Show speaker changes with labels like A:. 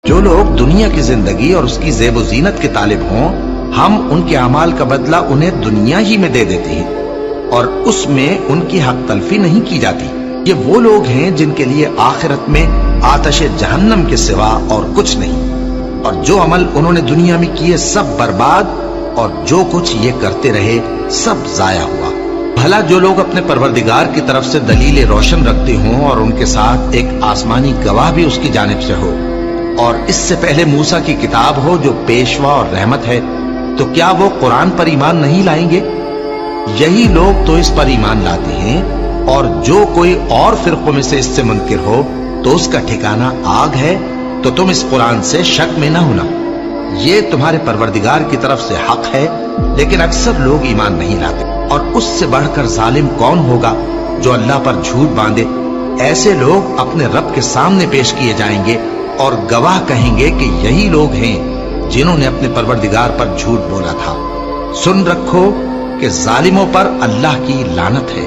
A: جو لوگ دنیا کی زندگی اور اس کی زیب و زینت کے طالب ہوں، ہم ان کے اعمال کا بدلہ انہیں دنیا ہی میں دے دیتے ہیں اور اس میں ان کی حق تلفی نہیں کی جاتی۔ یہ وہ لوگ ہیں جن کے لیے آخرت میں آتش جہنم کے سوا اور کچھ نہیں، اور جو عمل انہوں نے دنیا میں کیے سب برباد، اور جو کچھ یہ کرتے رہے سب ضائع ہوا۔ بھلا جو لوگ اپنے پروردگار کی طرف سے دلیل روشن رکھتے ہوں اور ان کے ساتھ ایک آسمانی گواہ بھی اس کی جانب سے ہو، اور اس سے پہلے موسیٰ کی کتاب ہو جو پیشوا اور رحمت ہے، تو کیا وہ قرآن پر ایمان نہیں لائیں گے؟ یہی لوگ تو اس پر ایمان لاتے ہیں، اور جو کوئی اور فرقوں میں سے اس سے منکر ہو تو اس کا ٹھکانہ آگ ہے۔ تو تم اس قرآن سے شک میں نہ ہونا، یہ تمہارے پروردگار کی طرف سے حق ہے، لیکن اکثر لوگ ایمان نہیں لاتے۔ اور اس سے بڑھ کر ظالم کون ہوگا جو اللہ پر جھوٹ باندھے؟ ایسے لوگ اپنے رب کے سامنے پیش کیے جائیں گے اور گواہ کہیں گے کہ یہی لوگ ہیں جنہوں نے اپنے پروردگار پر جھوٹ بولا تھا۔ سن رکھو کہ ظالموں پر اللہ کی لعنت ہے۔